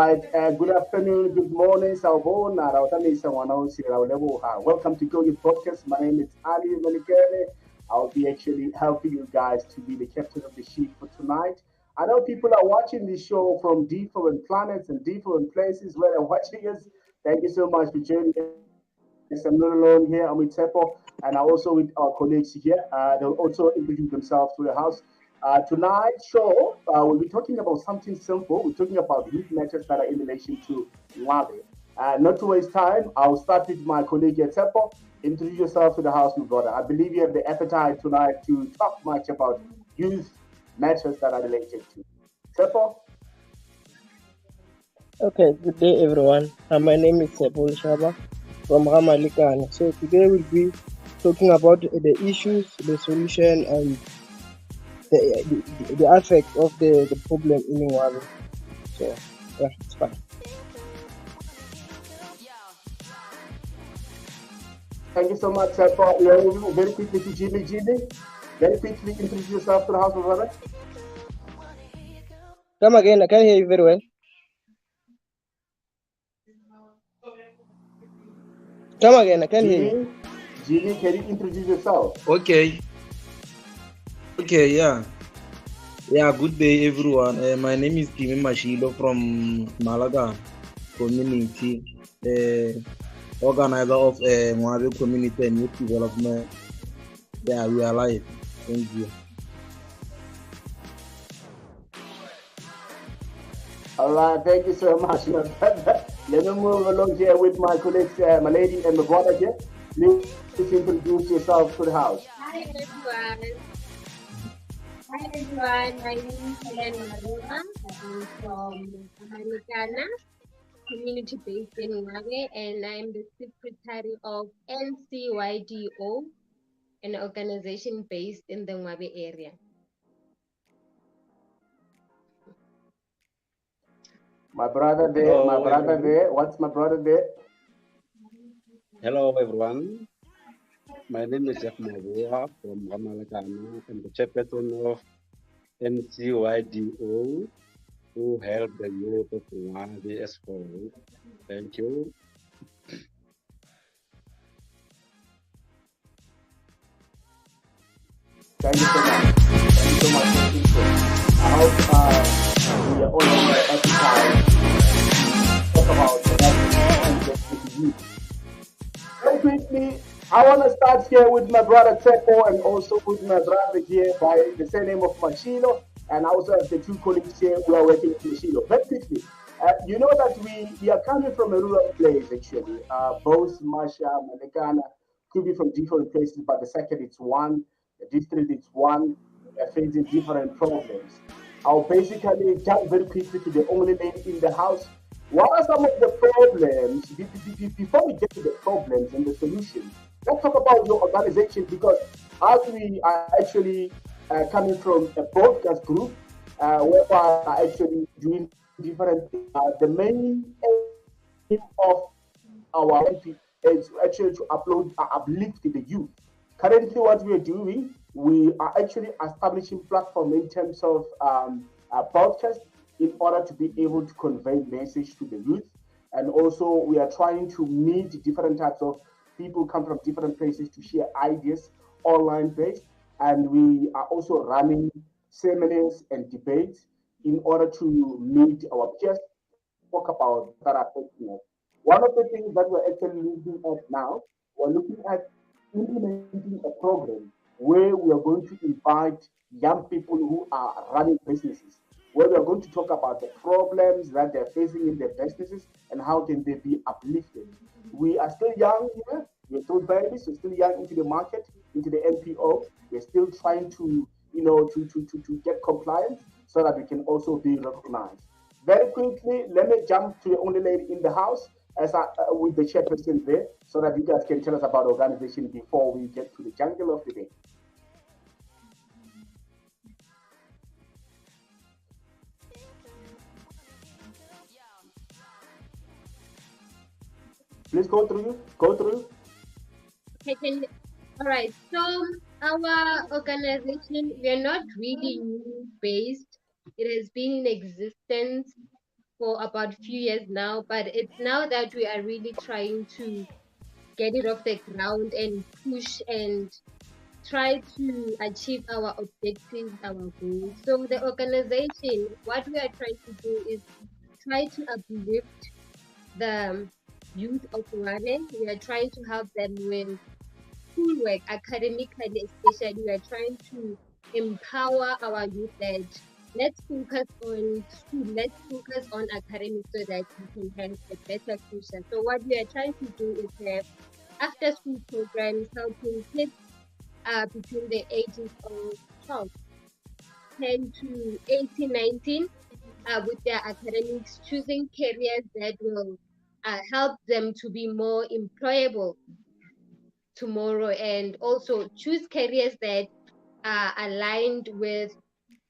right. Good afternoon, good morning, Sawubona, Rawatani Sawanos, Rawlebuha. Welcome to Go Youth Podcast. My name is Ali Malikele. I'll be actually helping you guys to be the captain of the ship for tonight. I know people are watching this show from different planets and different places where they're watching us. Thank you so much for joining us. I'm not alone here. I'm with Tepo, and I also with our colleagues here. They'll also introduce themselves to the house. Tonight's show, we'll be talking about something simple. We're talking about youth matters that are in relation to Ngwaabe. Not to waste time, I'll start with my colleague here, Tepo. Introduce yourself to the house, my brother. I believe you have the appetite tonight to talk much about youth matters that are related to. Tepo? Okay, good day everyone. My name is Sepul Shaba from Ramalikana. So today we'll be talking about the issues, the solution, and the effect of the problem in Ngwaabe. So yeah, it's fine. Thank you so much, Tepo. Yeah, very quickly to Jimmy. Jimmy, very quickly introduce yourself to the house, my brother. Come again, I can't hear you very well. Come again, I can't hear you. Jimmy, can you introduce yourself? Okay, yeah. Yeah, good day everyone. My name is Kimi Mashilo from Malaga community, organizer of Ngwaabe community and youth development. Yeah, we are live. Thank you. All right, thank you so much, my brother. Let me move along here with my colleagues, my lady and my brother here. Please introduce yourself to the house. Hi everyone. Hi everyone. My name is Helen Maruma. I'm from Americana, community based in Ngwaabe, and I'm the secretary of NCYDO, an organization based in the Ngwaabe area. My brother there, Hello, my brother everyone. there. What's my brother there? Hello, everyone. My name is Jeff Mavua from Ramalagana. I'm the chairperson of NCYDO, who help the youth of Ngwaabe as well. Thank you. Thank you so much. Thank you so much for the info. I hope we are all on the appetite to talk about the youth. Very quickly, I want to start here with my brother Tepo and also with my brother here by the surname of Machilo. And I also have the two colleagues here who are working with Machilo. Very quickly, you know that we are coming from a rural place actually. Both Masha, Malekana could be from different places, but the second it's one, the district it's one, we are facing different problems. I'll basically jump very quickly to the only lady in the house. What are some of the problems? Before we get to the problems and the solution, let's talk about your organization because as we are actually coming from a broadcast group where we are actually doing different things, the main aim of our MP is actually to uplift the youth. Currently, what we are doing, we are actually establishing platform in terms of broadcast in order to be able to convey message to the youth. And also, we are trying to meet different types of people come from different places to share ideas online based. And we are also running seminars and debates in order to meet our peers, talk about that are affecting us. One of the things that we're actually looking at now, we're looking at implementing a program where we are going to invite young people who are running businesses, where we are going to talk about the problems that they're facing in their businesses and how can they be uplifted. We are still young here. We're still babies. We're still young into the market, into the NPO. We're still trying to, to get compliant so that we can also be recognized. Very quickly, let me jump to the only lady in the house with the chairperson there so that you guys can tell us about the organization before we get to the jungle of the day. Please go through. Go through. All right. So our organization, we are not really new based. It has been in existence for about few years now, but it's now that we are really trying to get it off the ground and push and try to achieve our objectives, our goals. So the organization, what we are trying to do is try to uplift the youth of Ngwaabe. We are trying to help them with schoolwork, academically especially. We are trying to empower our youth that let's focus on school, let's focus on academics so that we can have a better future. So what we are trying to do is have after school programs helping kids between the ages of 12, 10 to 18, 19 with their academics, choosing careers that will help them to be more employable tomorrow, and also choose careers that are aligned with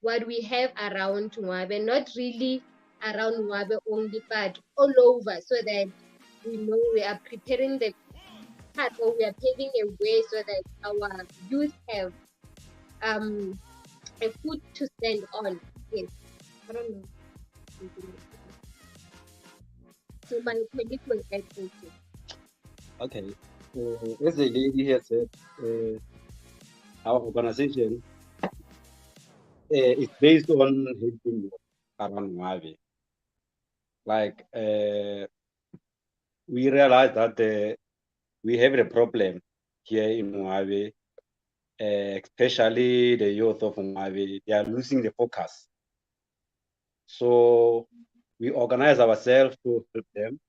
what we have around Ngwaabe, not really around Ngwaabe only, but all over, so that we know we are preparing the path, or we are paving a way so that our youth have um a foot to stand on. Yes, I don't know. So my colleague will add also. Okay. As the lady here said, our organization is based on helping youth around Ngwaabe. Like, we realize that we have a problem here in Ngwaabe, especially the youth of Ngwaabe. They are losing the focus. So we organize ourselves to help them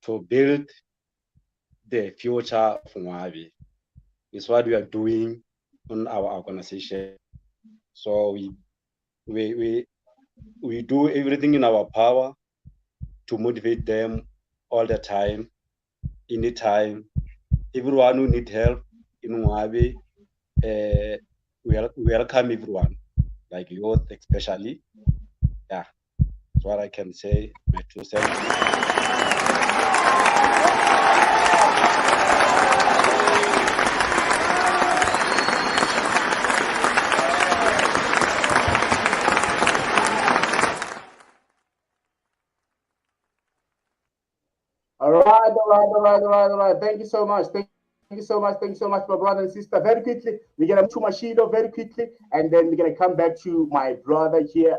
to build the future of Ngwaabe. Is what we are doing on our organization. So we we we do everything in our power to motivate them all the time, anytime. Everyone who need help in Ngwaabe, we welcome everyone, like youth especially. Yeah, that's what I can say. My 2 cents. All right, all right, all right, all right, all right. Thank you so much. Thank you so much. Thank you so much, my brother and sister. Very quickly, we're gonna move to Mashido very quickly, and then we're gonna come back to my brother here,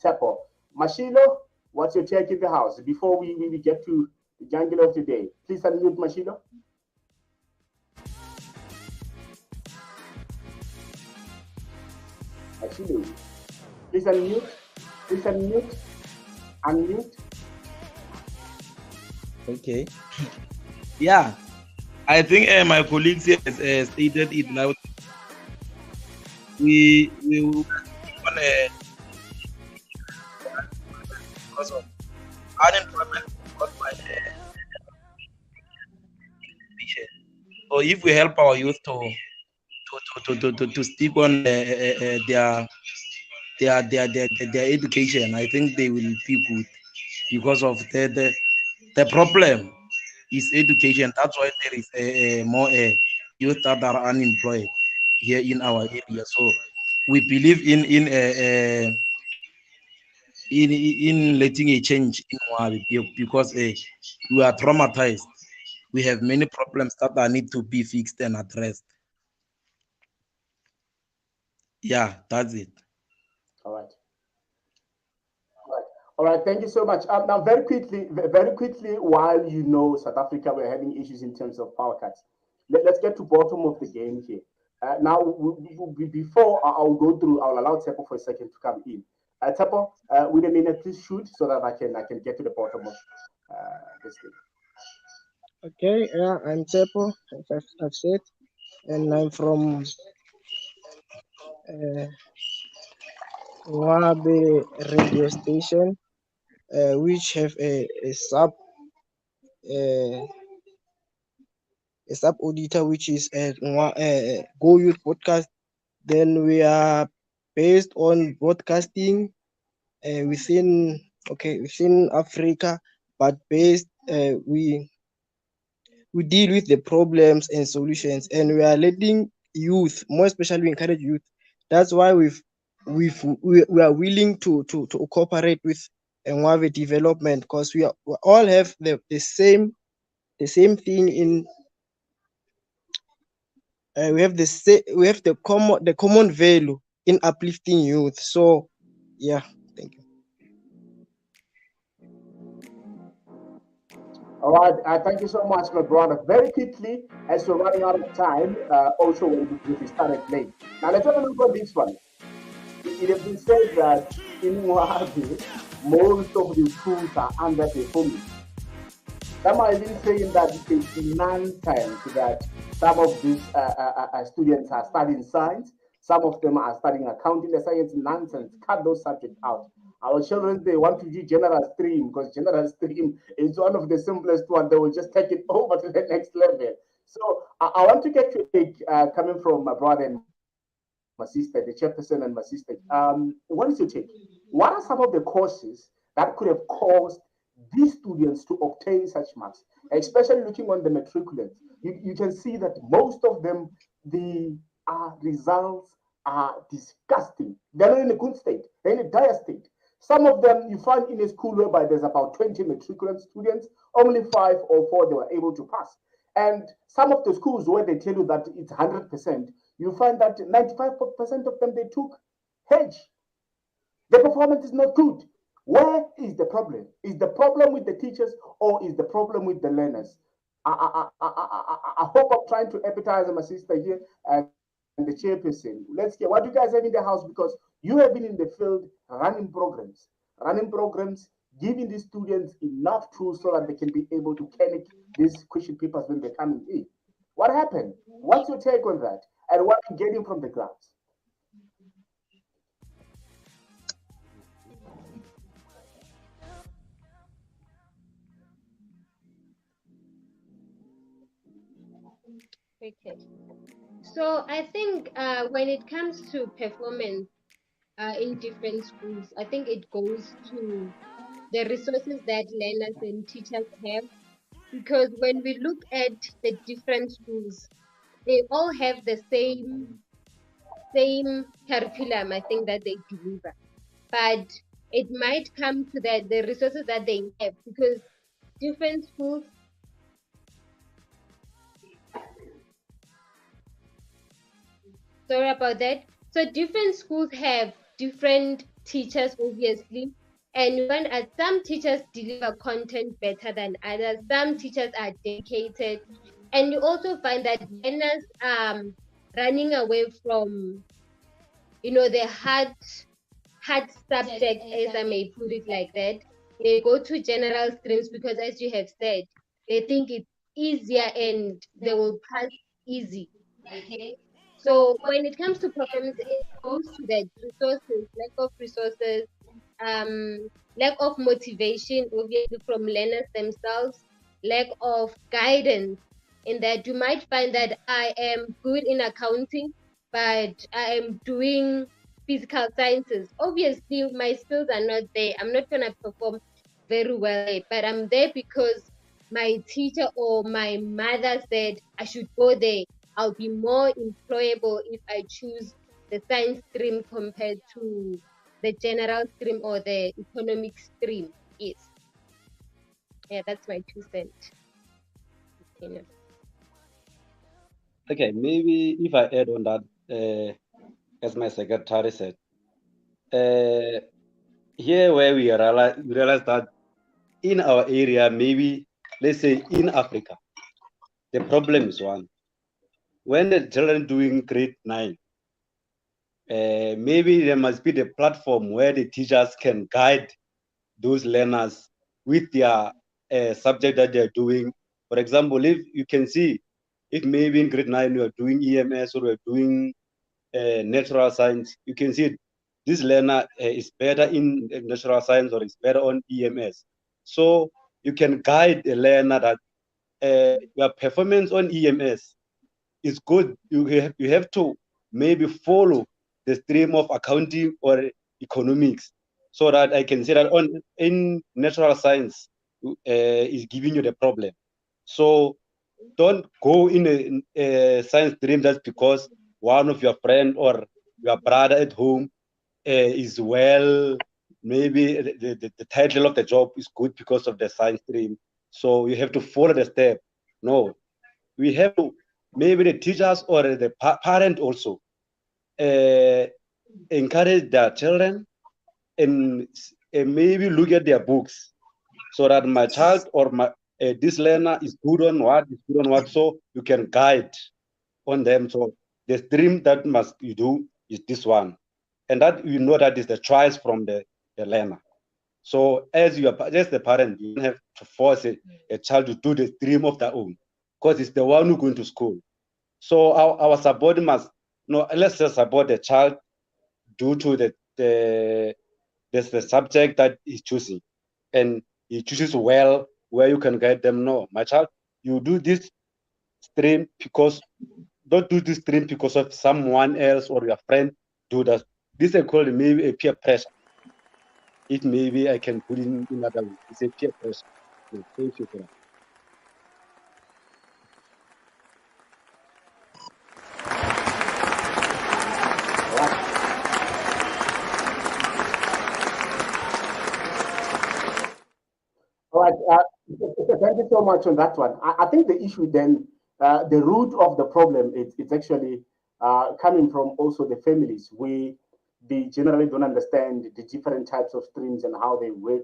Tepo. Mashido, what's your take in the house before we get to the jungle of today? Please unmute Mashido. Mashido, please unmute. Please unmute. Unmute. Okay. Yeah, I think my colleagues here has stated it now. We will on because of unemployment caused by education. So if we help our youth to stick on their education, I think they will be good because of the problem is education. That's why there is a more youth that are unemployed here in our area. So we believe in letting a change in Ngwaabe because we are traumatized. We have many problems that need to be fixed and addressed. Yeah, that's it. All right. All right, thank you so much. Now, very quickly, while you know South Africa, we're having issues in terms of power cuts. Let's get to bottom of the game here. Now, before I'll go through, I'll allow Tepo for a second to come in. Tepo, with a minute, please shoot so that I can get to the bottom of this thing. Okay, I'm Tepo, as I've said, and I'm from Ngwaabe radio station, which have uh, a sub auditor, which is Go Youth Podcast. Then we are based on broadcasting within Africa, but based we deal with the problems and solutions, and we are letting youth, more especially we encourage youth. That's why we are willing to cooperate with Ngwaabe development, because we all have the same thing in we have the common value in uplifting youth. So yeah, thank you. All right, thank you so much, my brother. Very quickly, as we're running out of time, also we started late. Now let's have a look at this one. It has been said that in Ngwaabe, most of the schools are underperforming. Some are even saying that it is nonsense that some of these students are studying science, some of them are studying accounting. The science nonsense. Cut those subjects out. Our children, they want to do general stream because general stream is one of the simplest one. They will just take it over to the next level. So I want to get your take coming from my brother and my sister, the chairperson and my sister. What is your take? What are some of the courses that could have caused these students to obtain such marks, especially looking on the matriculants? You can see that most of them, the results are disgusting. They're not in a good state, they're in a dire state. Some of them you find in a school whereby there's about 20 matriculant students, only 5 or 4 they were able to pass. And some of the schools where they tell you that it's 100%, you find that 95% of them they took hedge. The performance is not good. Where is the problem? Is the problem with the teachers or is the problem with the learners? I hope I'm trying to empathize with my sister here and the chairperson. Let's get what you guys have in the house because you have been in the field running programs, giving the students enough tools so that they can be able to connect these question papers when they're coming in. What happened? What's your take on that? And what are you getting from the grounds? Okay. So I think when it comes to performance in different schools, I think it goes to the resources that learners and teachers have. Because when we look at the different schools, they all have the same curriculum, I think, that they deliver. But it might come to that the resources that they have, because different schools, sorry about that. So different schools have different teachers, obviously. And when some teachers deliver content better than others, some teachers are dedicated. And you also find that learners running away from, the hard subject, as I may put it like that. They go to general streams because, as you have said, they think it's easier and they will pass easy. Okay. So when it comes to performance, it goes to that resources, lack of resources, um, lack of motivation, obviously from learners themselves, lack of guidance. In that you might find that I am good in accounting, but I am doing physical sciences. Obviously, my skills are not there. I'm not gonna perform very well, but I'm there because my teacher or my mother said I should go there. I'll be more employable if I choose the science stream compared to the general stream or the economic stream. Yes. Yeah, that's my 2 cents. You know. Okay, maybe if I add on that, as my secretary said, here where we realize that in our area, maybe let's say in Africa, the problem is one. When the children doing grade 9, maybe there must be the platform where the teachers can guide those learners with their subject that they're doing. For example, if you can see, if maybe in grade 9 you are doing EMS or you're doing natural science, you can see this learner is better in natural science or is better on EMS. So you can guide a learner that your performance on EMS is good. You have to maybe follow the stream of accounting or economics, so that I can say that on in natural science is giving you the problem. So don't go in a science stream just because one of your friend or your brother at home is well maybe the title of the job is good because of the science stream, so you have to follow the step. No, we have to, maybe the teachers or the parent also encourage their children and maybe look at their books so that my child or my this learner is good on what, is good on what, so you can guide on them. So the stream that must you do is this one, and that you know that is the choice from the learner. So as you are, as the parent, you don't have to force a child to do the stream of their own, because it's the one who going to school. So our support must, no, let's just support the child due to the subject that he's choosing, and he chooses well where you can guide them. No, my child, you do this stream because, don't do this stream because of someone else or your friend do that. This is called maybe a peer pressure. It maybe I can put in other way. It's a peer pressure. So thank you for that. All right. Thank you so much on that one. I think the issue then, the root of the problem, it's actually coming from also the families. They generally don't understand the different types of streams and how they work,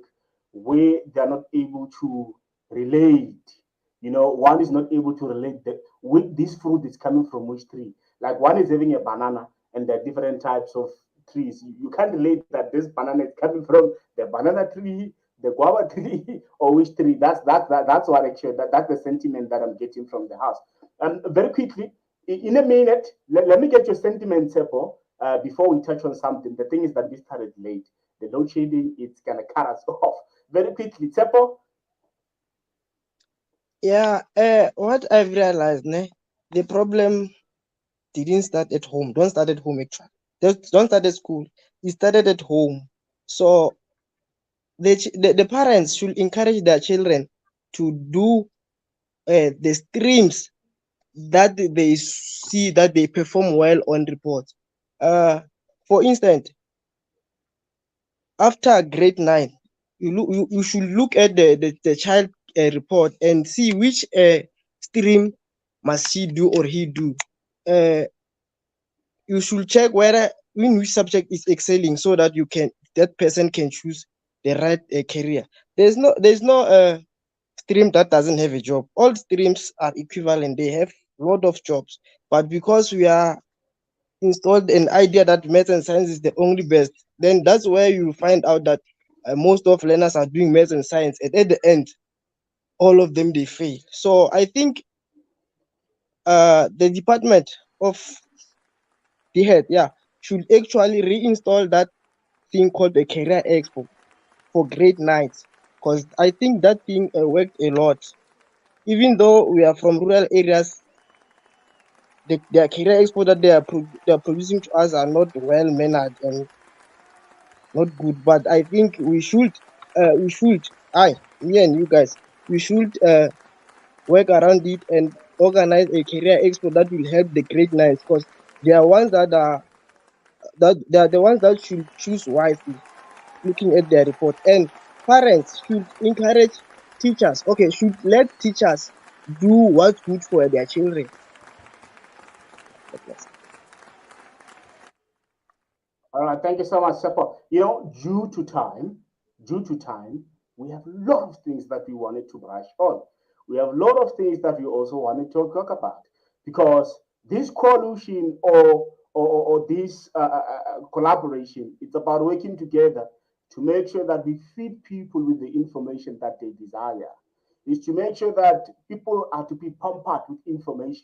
where they're not able to relate. One is not able to relate with this fruit is coming from which tree. Like one is having a banana and there are different types of trees. You can't relate that this banana is coming from the banana tree, the guava tree, or which tree. That's what actually that's the sentiment that I'm getting from the house. Very quickly, in a minute, let me get your sentiment, Sepo, before we touch on something. The thing is that we started late. The load shedding, it's gonna cut us off very quickly. Sepo. Yeah, what I've realized, the problem didn't start at home. Don't start at home actually. Just don't start at school. It started at home. So the parents should encourage their children to do the streams that they see that they perform well on reports. For instance, after grade 9, you should look at the child report and see which stream must she do or he do. You should check whether in which subject is excelling so that that person can choose the right career. There's no stream that doesn't have a job. All streams are equivalent. They have a lot of jobs. But because we are installed an idea that math and science is the only best, then that's where you find out that most of learners are doing math and science, and at the end, all of them they fail. So I think the department of the head, yeah, should actually reinstall that thing called the career expo for grade 9s, because I think that thing worked a lot. Even though we are from rural areas, the career expo that they are producing to us are not well mannered and not good. But I think I, me and you guys, we should work around it and organize a career expo that will help the grade 9s, because they are ones that they are the ones that should choose wisely, looking at their report. And parents should encourage teachers. Okay, should let teachers do what's good for their children. All right, thank you so much, Sepo. Due to time, we have a lot of things that we wanted to brush on. We have a lot of things that we also wanted to talk about because this coalition or this collaboration, it's about working together to make sure that we feed people with the information that they desire. Is to make sure that people are to be pampered with information.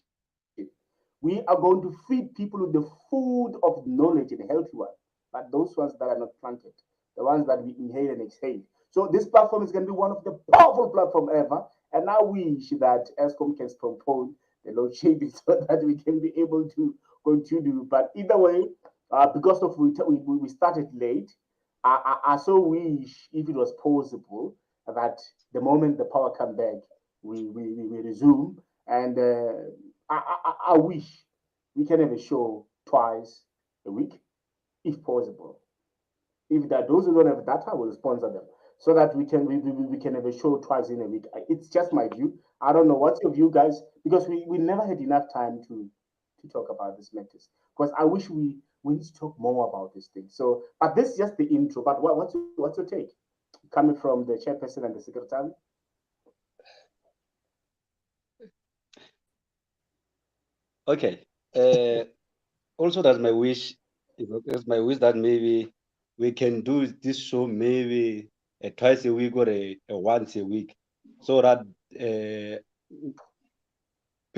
We are going to feed people with the food of knowledge and healthy one, but those ones that are not planted, the ones that we inhale and exhale. So this platform is going to be one of the powerful platform ever. And I wish that ESCOM can postpone the load shedding so that we can be able to continue. But either way, because of we started late, I so wish if it was possible that the moment the power come back, we resume. And I wish we can have a show twice a week, if possible. If there are those who don't have data, we'll sponsor them so that we can have a show twice in a week. It's just my view. I don't know what's your view, guys, because we never had enough time to talk about these matters. Because I wish we need to talk more about this thing. So, but this is just the intro. But what's your take coming from the chairperson and the secretary? Okay. Also, that's my wish. It's my wish that maybe we can do this show maybe twice a week or a once a week, so that